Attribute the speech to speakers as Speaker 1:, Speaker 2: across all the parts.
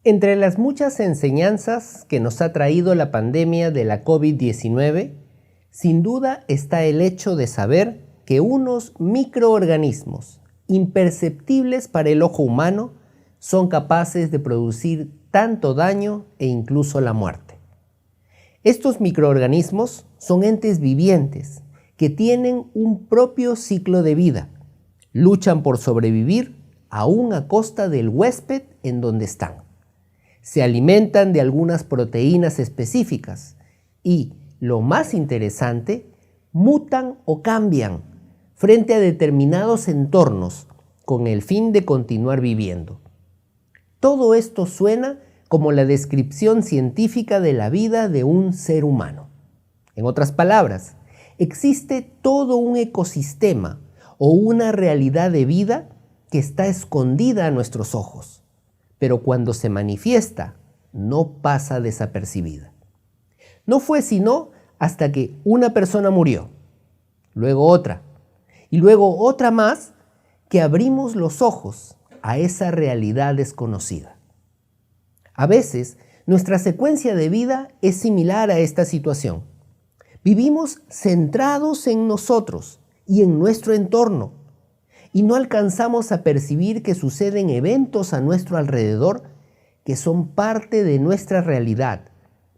Speaker 1: Entre las muchas enseñanzas que nos ha traído la pandemia de la COVID-19, sin duda está el hecho de saber que unos microorganismos imperceptibles para el ojo humano son capaces de producir tanto daño e incluso la muerte. Estos microorganismos son entes vivientes que tienen un propio ciclo de vida. Luchan por sobrevivir aún a costa del huésped en donde están. Se alimentan de algunas proteínas específicas y, lo más interesante, mutan o cambian frente a determinados entornos con el fin de continuar viviendo. Todo esto suena como la descripción científica de la vida de un ser humano. En otras palabras, existe todo un ecosistema o una realidad de vida que está escondida a nuestros ojos, pero cuando se manifiesta, no pasa desapercibida. No fue sino hasta que una persona murió, luego otra, y luego otra más, que abrimos los ojos a esa realidad desconocida. A veces, nuestra secuencia de vida es similar a esta situación. Vivimos centrados en nosotros y en nuestro entorno, y no alcanzamos a percibir que suceden eventos a nuestro alrededor que son parte de nuestra realidad,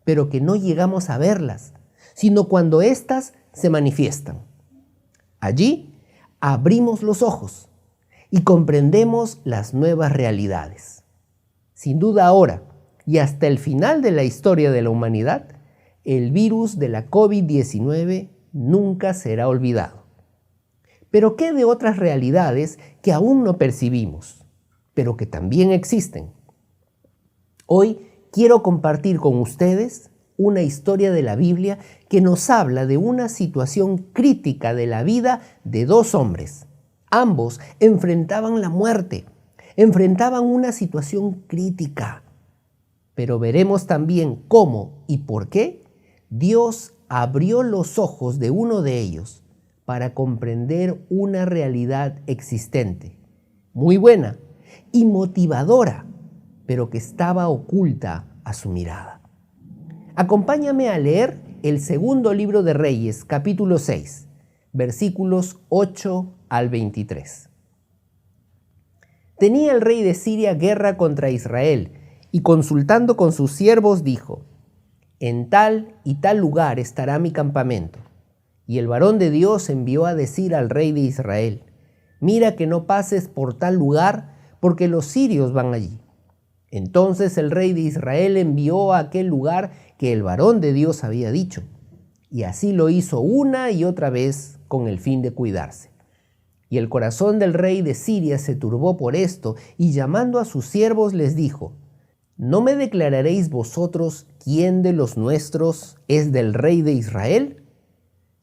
Speaker 1: pero que no llegamos a verlas, sino cuando éstas se manifiestan. Allí abrimos los ojos y comprendemos las nuevas realidades. Sin duda ahora, y hasta el final de la historia de la humanidad, el virus de la COVID-19 nunca será olvidado. Pero ¿qué de otras realidades que aún no percibimos, pero que también existen? Hoy quiero compartir con ustedes una historia de la Biblia que nos habla de una situación crítica de la vida de dos hombres. Ambos enfrentaban la muerte, enfrentaban una situación crítica. Pero veremos también cómo y por qué Dios abrió los ojos de uno de ellos para comprender una realidad existente, muy buena y motivadora, pero que estaba oculta a su mirada. Acompáñame a leer el segundo libro de Reyes, capítulo 6, versículos 8 al 23. Tenía el rey de Siria guerra contra Israel, y consultando con sus siervos dijo: en tal y tal lugar estará mi campamento. Y el varón de Dios envió a decir al rey de Israel: mira que no pases por tal lugar, porque los sirios van allí. Entonces el rey de Israel envió a aquel lugar que el varón de Dios había dicho, y así lo hizo una y otra vez con el fin de cuidarse. Y el corazón del rey de Siria se turbó por esto, y llamando a sus siervos les dijo: ¿no me declararéis vosotros quién de los nuestros es del rey de Israel?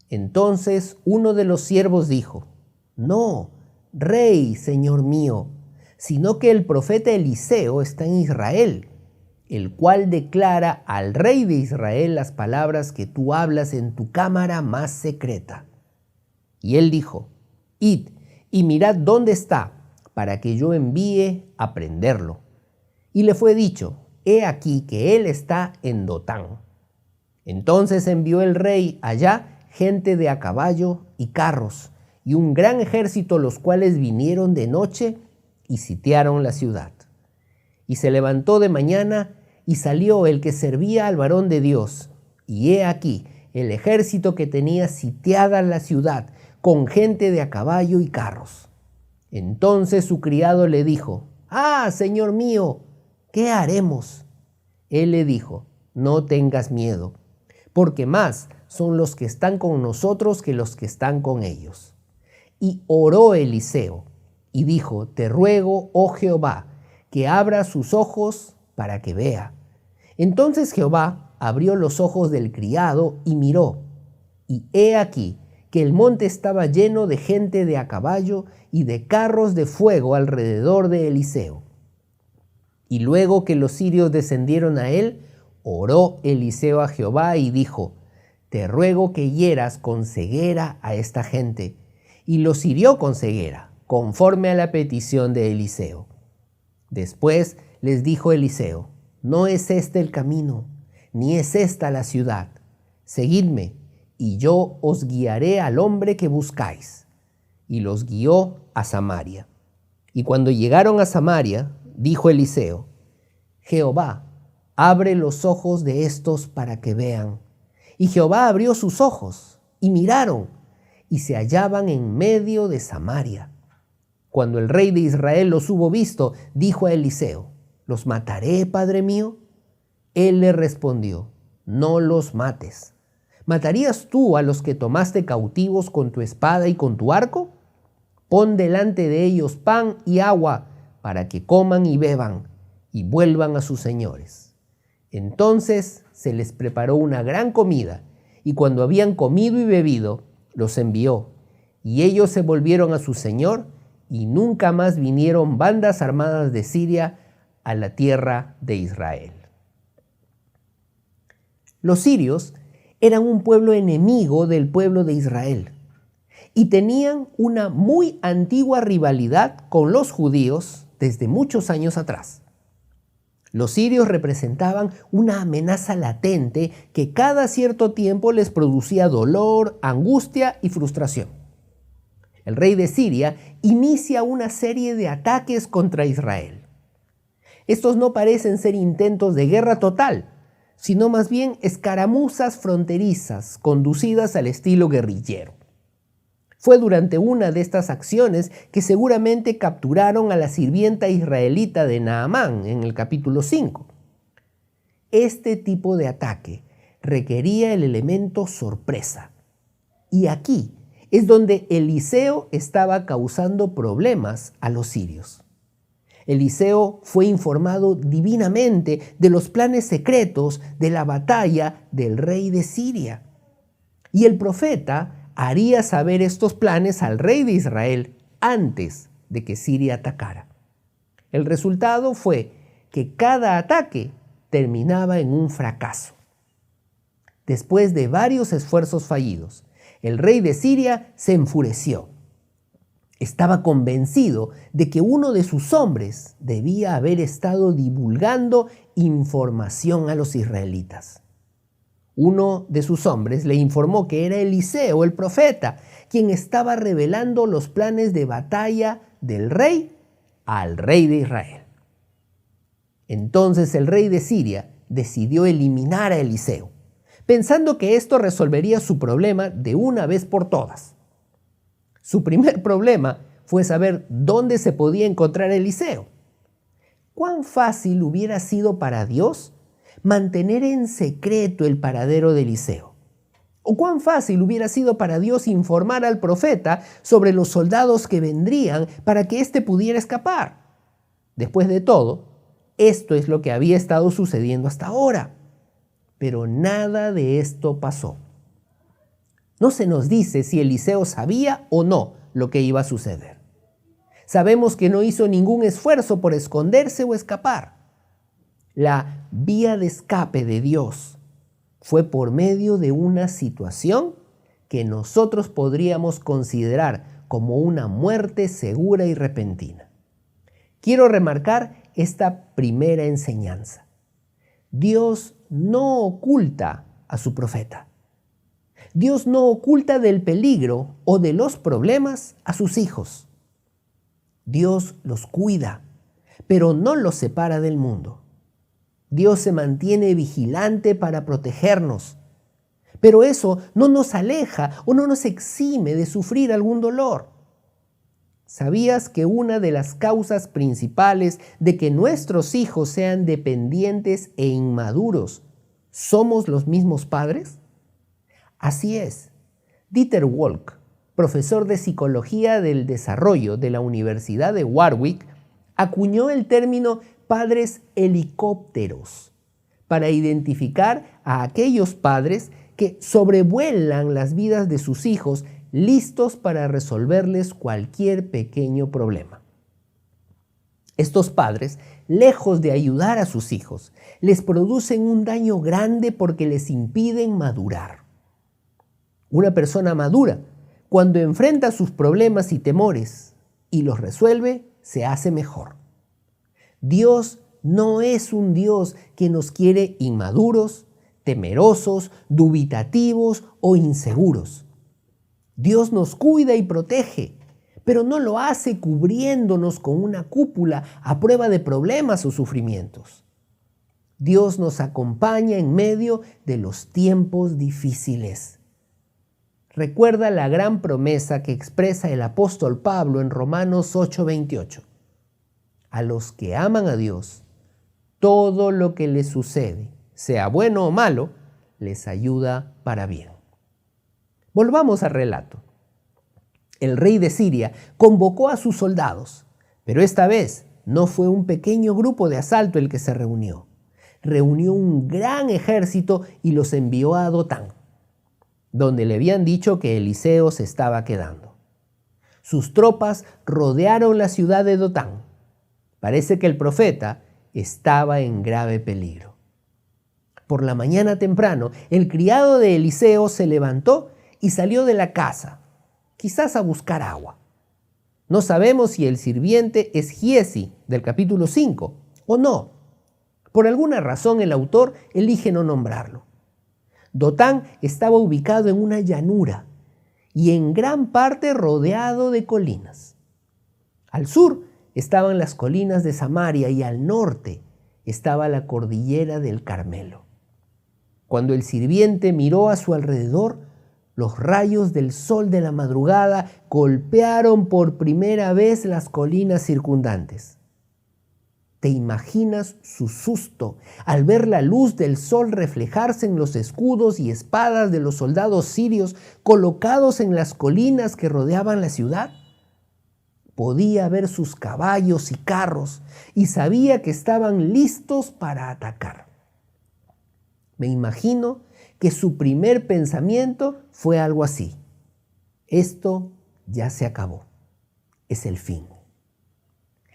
Speaker 1: Entonces uno de los siervos dijo: no, rey, señor mío, sino que el profeta Eliseo está en Israel, el cual declara al rey de Israel las palabras que tú hablas en tu cámara más secreta. Y él dijo: id y mirad dónde está, para que yo envíe a prenderlo. Y le fue dicho: he aquí que él está en Dotán. Entonces envió el rey allá gente de a caballo y carros, y un gran ejército, los cuales vinieron de noche y sitiaron la ciudad. Y se levantó de mañana y salió el que servía al varón de Dios, y he aquí el ejército que tenía sitiada la ciudad, con gente de a caballo y carros. Entonces su criado le dijo: ¡ah, señor mío! ¿Qué haremos? Él le dijo: no tengas miedo, porque más son los que están con nosotros que los que están con ellos. Y oró Eliseo y dijo: te ruego, oh Jehová, que abra sus ojos para que vea. Entonces Jehová abrió los ojos del criado y miró, y he aquí que el monte estaba lleno de gente de a caballo y de carros de fuego alrededor de Eliseo. Y luego que los sirios descendieron a él, oró Eliseo a Jehová y dijo: te ruego que hieras con ceguera a esta gente. Y los hirió con ceguera, conforme a la petición de Eliseo. Después les dijo Eliseo: no es este el camino, ni es esta la ciudad. Seguidme, y yo os guiaré al hombre que buscáis. Y los guió a Samaria. Y cuando llegaron a Samaria, dijo Eliseo: Jehová, abre los ojos de estos para que vean. Y Jehová abrió sus ojos, y miraron, y se hallaban en medio de Samaria. Cuando el rey de Israel los hubo visto, dijo a Eliseo: ¿los mataré, padre mío? Él le respondió: no los mates. ¿Matarías tú a los que tomaste cautivos con tu espada y con tu arco? Pon delante de ellos pan y agua para que coman y beban y vuelvan a sus señores. Entonces se les preparó una gran comida, y cuando habían comido y bebido, los envió, y ellos se volvieron a su señor, y nunca más vinieron bandas armadas de Siria a la tierra de Israel. Los sirios eran un pueblo enemigo del pueblo de Israel y tenían una muy antigua rivalidad con los judíos desde muchos años atrás. Los sirios representaban una amenaza latente que cada cierto tiempo les producía dolor, angustia y frustración. El rey de Siria inicia una serie de ataques contra Israel. Estos no parecen ser intentos de guerra total, sino más bien escaramuzas fronterizas conducidas al estilo guerrillero. Fue durante una de estas acciones que seguramente capturaron a la sirvienta israelita de Naamán en el capítulo 5. Este tipo de ataque requería el elemento sorpresa. Y aquí es donde Eliseo estaba causando problemas a los sirios. Eliseo fue informado divinamente de los planes secretos de la batalla del rey de Siria. Y el profeta haría saber estos planes al rey de Israel antes de que Siria atacara. El resultado fue que cada ataque terminaba en un fracaso. Después de varios esfuerzos fallidos, el rey de Siria se enfureció. Estaba convencido de que uno de sus hombres debía haber estado divulgando información a los israelitas. Uno de sus hombres le informó que era Eliseo, el profeta, quien estaba revelando los planes de batalla del rey al rey de Israel. Entonces el rey de Siria decidió eliminar a Eliseo, pensando que esto resolvería su problema de una vez por todas. Su primer problema fue saber dónde se podía encontrar Eliseo. ¿Cuán fácil hubiera sido para Dios mantener en secreto el paradero de Eliseo? ¿O cuán fácil hubiera sido para Dios informar al profeta sobre los soldados que vendrían para que éste pudiera escapar? Después de todo, esto es lo que había estado sucediendo hasta ahora. Pero nada de esto pasó. No se nos dice si Eliseo sabía o no lo que iba a suceder. Sabemos que no hizo ningún esfuerzo por esconderse o escapar. La vía de escape de Dios fue por medio de una situación que nosotros podríamos considerar como una muerte segura y repentina. Quiero remarcar esta primera enseñanza. Dios no oculta a su profeta. Dios no oculta del peligro o de los problemas a sus hijos. Dios los cuida, pero no los separa del mundo. Dios se mantiene vigilante para protegernos, pero eso no nos aleja o no nos exime de sufrir algún dolor. ¿Sabías que una de las causas principales de que nuestros hijos sean dependientes e inmaduros somos los mismos padres? Así es. Dieter Wolk, profesor de Psicología del Desarrollo de la Universidad de Warwick, acuñó el término padres helicópteros para identificar a aquellos padres que sobrevuelan las vidas de sus hijos, listos para resolverles cualquier pequeño problema. Estos padres, lejos de ayudar a sus hijos, les producen un daño grande porque les impiden madurar. Una persona madura, cuando enfrenta sus problemas y temores y los resuelve, se hace mejor. Dios no es un Dios que nos quiere inmaduros, temerosos, dubitativos o inseguros. Dios nos cuida y protege, pero no lo hace cubriéndonos con una cúpula a prueba de problemas o sufrimientos. Dios nos acompaña en medio de los tiempos difíciles. Recuerda la gran promesa que expresa el apóstol Pablo en Romanos 8:28. A los que aman a Dios, todo lo que les sucede, sea bueno o malo, les ayuda para bien. Volvamos al relato. El rey de Siria convocó a sus soldados, pero esta vez no fue un pequeño grupo de asalto el que se reunió. Reunió un gran ejército y los envió a Dotán, donde le habían dicho que Eliseo se estaba quedando. Sus tropas rodearon la ciudad de Dotán. Parece que el profeta estaba en grave peligro. Por la mañana temprano, el criado de Eliseo se levantó y salió de la casa, quizás a buscar agua. No sabemos si el sirviente es Giezi del capítulo 5 o no. Por alguna razón el autor elige no nombrarlo. Dotán estaba ubicado en una llanura y en gran parte rodeado de colinas. Al sur estaban las colinas de Samaria y al norte estaba la cordillera del Carmelo. Cuando el sirviente miró a su alrededor, los rayos del sol de la madrugada golpearon por primera vez las colinas circundantes. ¿Te imaginas su susto al ver la luz del sol reflejarse en los escudos y espadas de los soldados sirios colocados en las colinas que rodeaban la ciudad? Podía ver sus caballos y carros y sabía que estaban listos para atacar. Me imagino que su primer pensamiento fue algo así: esto ya se acabó, es el fin.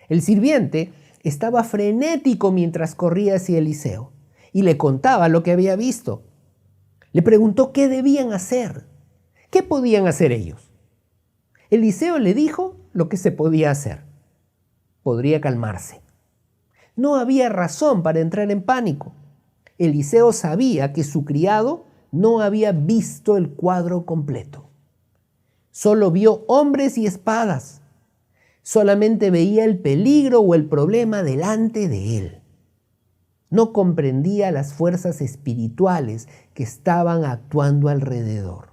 Speaker 1: El sirviente estaba frenético mientras corría hacia Eliseo y le contaba lo que había visto. Le preguntó qué debían hacer, qué podían hacer ellos. Eliseo le dijo lo que se podía hacer. Podría calmarse. No había razón para entrar en pánico. Eliseo sabía que su criado no había visto el cuadro completo. Solo vio hombres y espadas. Solamente veía el peligro o el problema delante de él. No comprendía las fuerzas espirituales que estaban actuando alrededor.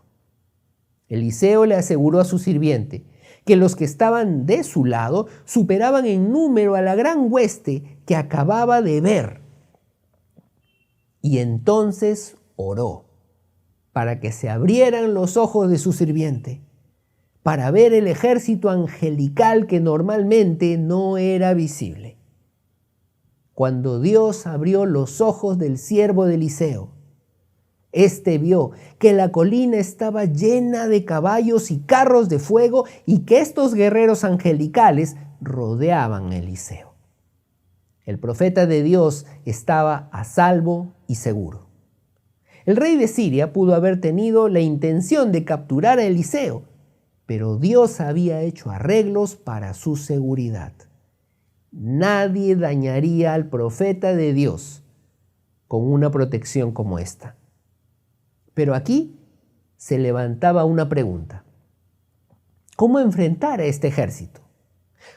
Speaker 1: Eliseo le aseguró a su sirviente que los que estaban de su lado superaban en número a la gran hueste que acababa de ver. Y entonces oró para que se abrieran los ojos de su sirviente, para ver el ejército angelical que normalmente no era visible. Cuando Dios abrió los ojos del siervo de Eliseo, éste vio que la colina estaba llena de caballos y carros de fuego y que estos guerreros angelicales rodeaban a Eliseo. El profeta de Dios estaba a salvo y seguro. El rey de Siria pudo haber tenido la intención de capturar a Eliseo, pero Dios había hecho arreglos para su seguridad. Nadie dañaría al profeta de Dios con una protección como esta. Pero aquí se levantaba una pregunta: ¿cómo enfrentar a este ejército?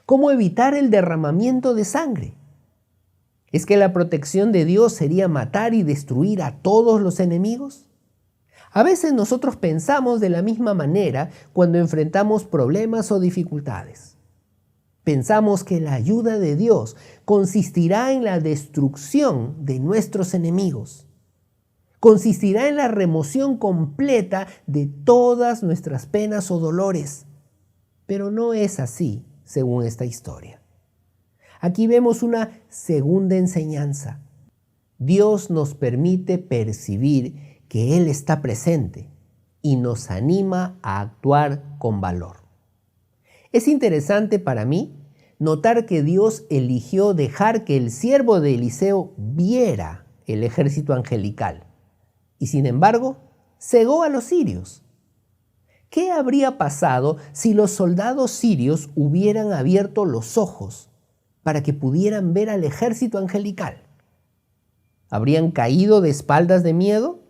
Speaker 1: ¿Cómo evitar el derramamiento de sangre? ¿Es que la protección de Dios sería matar y destruir a todos los enemigos? A veces nosotros pensamos de la misma manera cuando enfrentamos problemas o dificultades. Pensamos que la ayuda de Dios consistirá en la destrucción de nuestros enemigos. Consistirá en la remoción completa de todas nuestras penas o dolores. Pero no es así, según esta historia. Aquí vemos una segunda enseñanza. Dios nos permite percibir que Él está presente y nos anima a actuar con valor. Es interesante para mí notar que Dios eligió dejar que el siervo de Eliseo viera el ejército angelical y sin embargo cegó a los sirios. ¿Qué habría pasado si los soldados sirios hubieran abierto los ojos para que pudieran ver al ejército angelical. ¿Habrían caído de espaldas de miedo?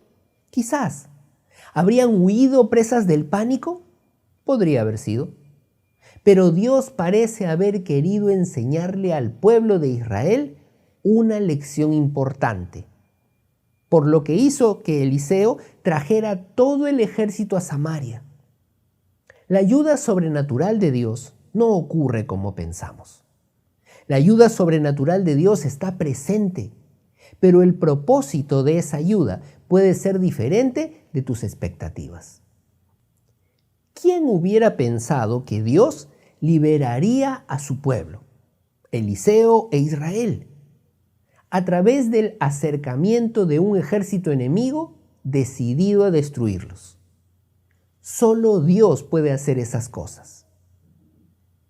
Speaker 1: Quizás. ¿Habrían huido presas del pánico? Podría haber sido. Pero Dios parece haber querido enseñarle al pueblo de Israel una lección importante, por lo que hizo que Eliseo trajera todo el ejército a Samaria. La ayuda sobrenatural de Dios no ocurre como pensamos. La ayuda sobrenatural de Dios está presente, pero el propósito de esa ayuda puede ser diferente de tus expectativas. ¿Quién hubiera pensado que Dios liberaría a su pueblo, Eliseo e Israel, a través del acercamiento de un ejército enemigo decidido a destruirlos? Solo Dios puede hacer esas cosas.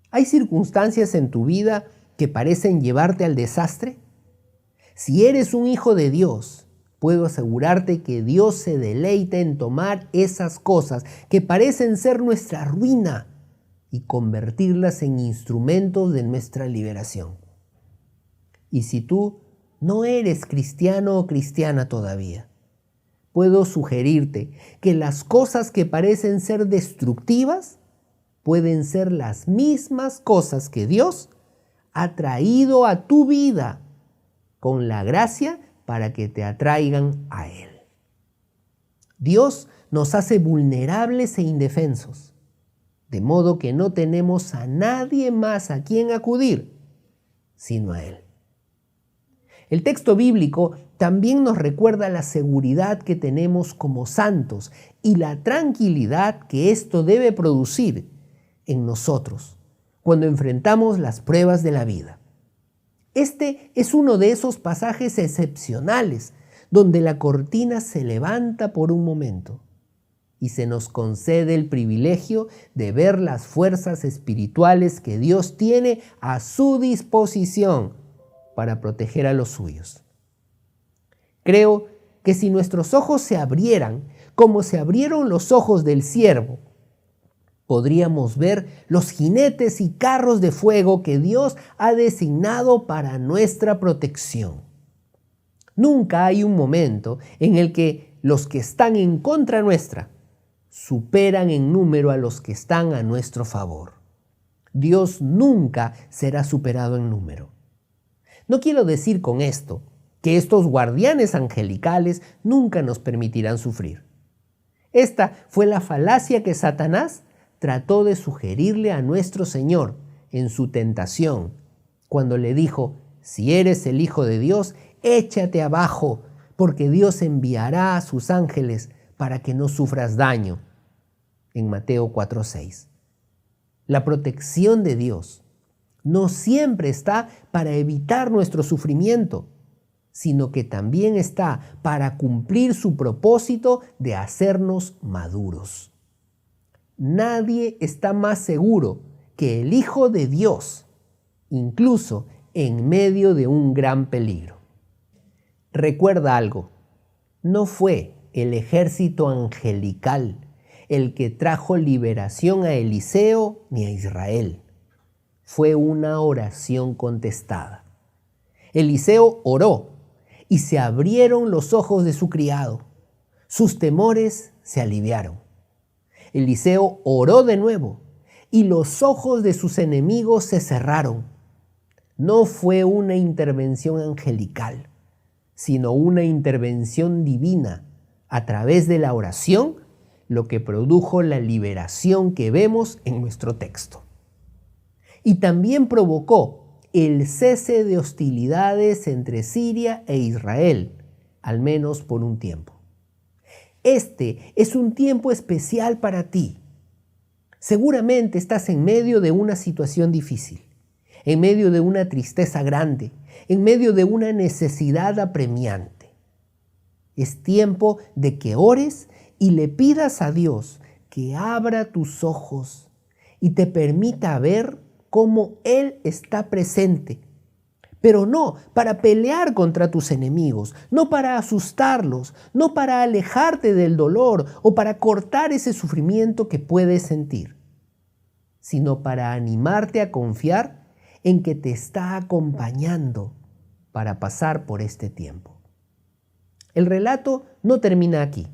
Speaker 1: ¿Hay circunstancias en tu vida que parecen llevarte al desastre? Si eres un hijo de Dios, puedo asegurarte que Dios se deleita en tomar esas cosas que parecen ser nuestra ruina y convertirlas en instrumentos de nuestra liberación. Y si tú no eres cristiano o cristiana todavía, puedo sugerirte que las cosas que parecen ser destructivas pueden ser las mismas cosas que Dios ha traído a tu vida con la gracia para que te atraigan a Él. Dios nos hace vulnerables e indefensos, de modo que no tenemos a nadie más a quien acudir, sino a Él. El texto bíblico también nos recuerda la seguridad que tenemos como santos y la tranquilidad que esto debe producir en nosotros cuando enfrentamos las pruebas de la vida. Este es uno de esos pasajes excepcionales donde la cortina se levanta por un momento y se nos concede el privilegio de ver las fuerzas espirituales que Dios tiene a su disposición para proteger a los suyos. Creo que si nuestros ojos se abrieran como se abrieron los ojos del siervo, podríamos ver los jinetes y carros de fuego que Dios ha designado para nuestra protección. Nunca hay un momento en el que los que están en contra nuestra superan en número a los que están a nuestro favor. Dios nunca será superado en número. No quiero decir con esto que estos guardianes angelicales nunca nos permitirán sufrir. Esta fue la falacia que Satanás trató de sugerirle a nuestro Señor en su tentación, cuando le dijo: si eres el Hijo de Dios, échate abajo, porque Dios enviará a sus ángeles para que no sufras daño. En Mateo 4:6. La protección de Dios no siempre está para evitar nuestro sufrimiento, sino que también está para cumplir su propósito de hacernos maduros. Nadie está más seguro que el Hijo de Dios, incluso en medio de un gran peligro. Recuerda algo, no fue el ejército angelical el que trajo liberación a Eliseo ni a Israel. Fue una oración contestada. Eliseo oró y se abrieron los ojos de su criado. Sus temores se aliviaron. Eliseo oró de nuevo y los ojos de sus enemigos se cerraron. No fue una intervención angelical, sino una intervención divina a través de la oración, lo que produjo la liberación que vemos en nuestro texto. Y también provocó el cese de hostilidades entre Siria e Israel, al menos por un tiempo. Este es un tiempo especial para ti. Seguramente estás en medio de una situación difícil, en medio de una tristeza grande, en medio de una necesidad apremiante. Es tiempo de que ores y le pidas a Dios que abra tus ojos y te permita ver cómo Él está presente. Pero no para pelear contra tus enemigos, no para asustarlos, no para alejarte del dolor o para cortar ese sufrimiento que puedes sentir, sino para animarte a confiar en que te está acompañando para pasar por este tiempo. El relato no termina aquí.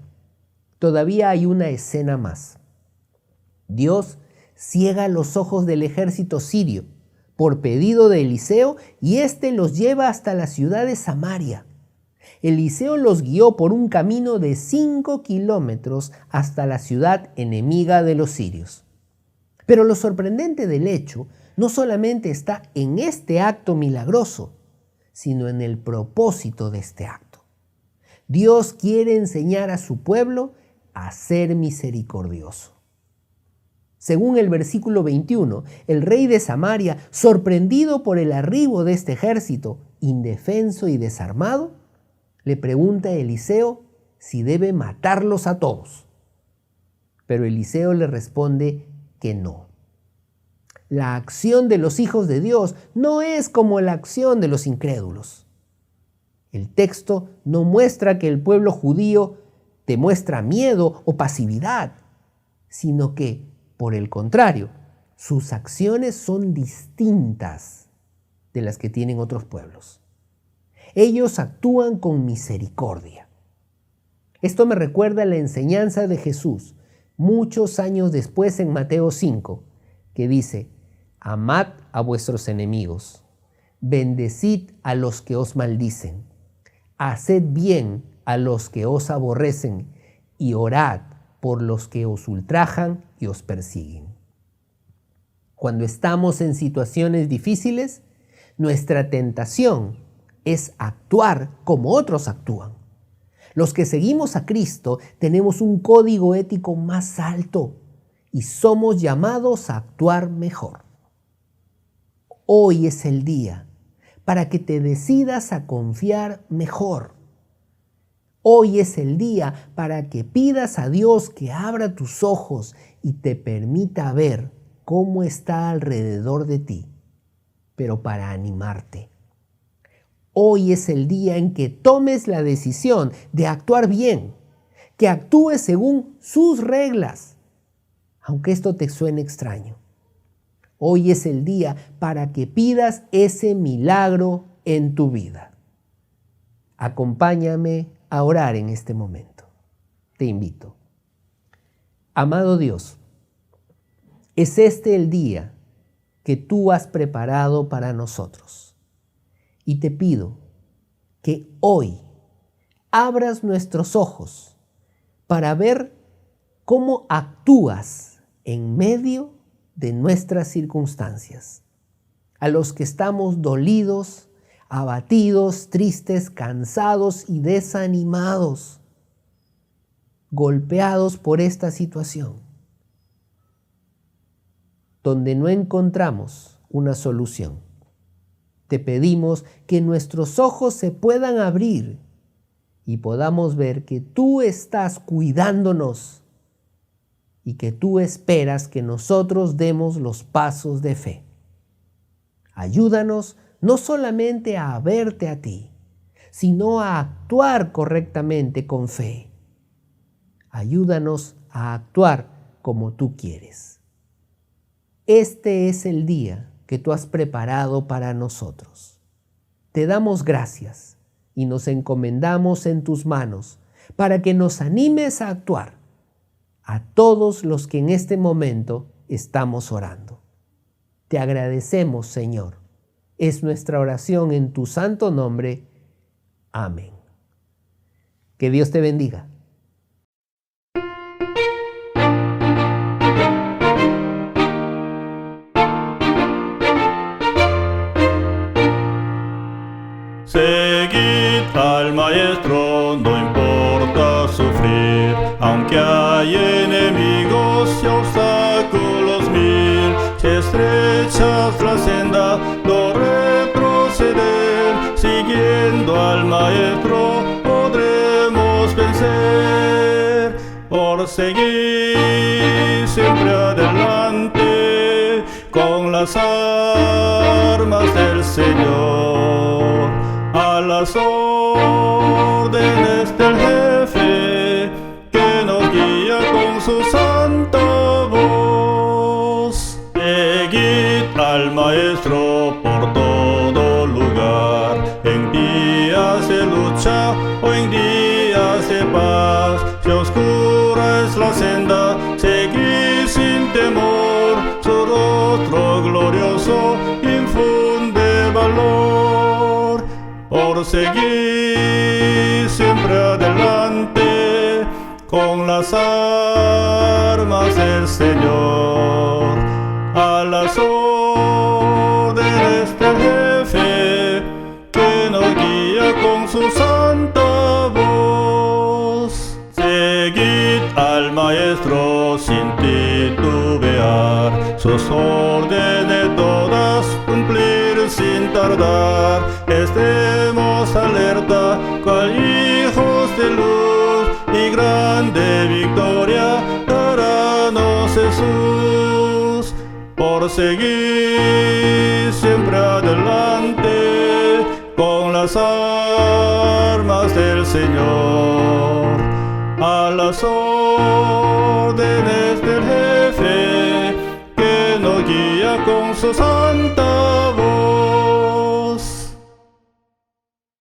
Speaker 1: Todavía hay una escena más. Dios ciega los ojos del ejército sirio por pedido de Eliseo y éste los lleva hasta la ciudad de Samaria. Eliseo los guió por un camino de 5 kilómetros hasta la ciudad enemiga de los sirios. Pero lo sorprendente del hecho no solamente está en este acto milagroso, sino en el propósito de este acto. Dios quiere enseñar a su pueblo a ser misericordioso. Según el versículo 21, el rey de Samaria, sorprendido por el arribo de este ejército, indefenso y desarmado, le pregunta a Eliseo si debe matarlos a todos. Pero Eliseo le responde que no. La acción de los hijos de Dios no es como la acción de los incrédulos. El texto no muestra que el pueblo judío demuestra miedo o pasividad, sino que, por el contrario, sus acciones son distintas de las que tienen otros pueblos. Ellos actúan con misericordia. Esto me recuerda la enseñanza de Jesús muchos años después en Mateo 5, que dice: amad a vuestros enemigos, bendecid a los que os maldicen, haced bien a los que os aborrecen y orad por los que os ultrajan y os persiguen. Cuando estamos en situaciones difíciles, nuestra tentación es actuar como otros actúan. Los que seguimos a Cristo tenemos un código ético más alto y somos llamados a actuar mejor. Hoy es el día para que te decidas a confiar mejor. Hoy es el día para que pidas a Dios que abra tus ojos y te permita ver cómo está alrededor de ti, pero para animarte. Hoy es el día en que tomes la decisión de actuar bien, que actúes según sus reglas, aunque esto te suene extraño. Hoy es el día para que pidas ese milagro en tu vida. Acompáñame a orar en este momento. Te invito. Amado Dios, es este el día que tú has preparado para nosotros. Y te pido que hoy abras nuestros ojos para ver cómo actúas en medio de nuestras circunstancias. A los que estamos dolidos, abatidos, tristes, cansados y desanimados, golpeados por esta situación, donde no encontramos una solución. Te pedimos que nuestros ojos se puedan abrir y podamos ver que tú estás cuidándonos y que tú esperas que nosotros demos los pasos de fe. Ayúdanos no solamente a verte a ti, sino a actuar correctamente con fe. Ayúdanos a actuar como tú quieres. Este es el día que tú has preparado para nosotros. Te damos gracias y nos encomendamos en tus manos para que nos animes a actuar a todos los que en este momento estamos orando. Te agradecemos, Señor. Es nuestra oración en tu santo nombre. Amén. Que Dios te bendiga.
Speaker 2: Seguid al Maestro, no importa sufrir, aunque hay enemigos y obstáculos mil. Si estrechas la senda, no retroceder, siguiendo al Maestro podremos vencer. Por seguir siempre adelante, con las armas del Señor, a las órdenes del jefe que nos guía con su santa voz. Seguid al Maestro. por seguir siempre adelante con las armas del Señor, a las órdenes del jefe que nos guía con su santa voz. Seguid al Maestro sin titubear, sus órdenes todas cumplir sin tardar. Estemos alerta, cual hijos de luz, y grande victoria darános Jesús. Por seguir siempre adelante con las armas del Señor, a las órdenes del jefe que nos guía con su santa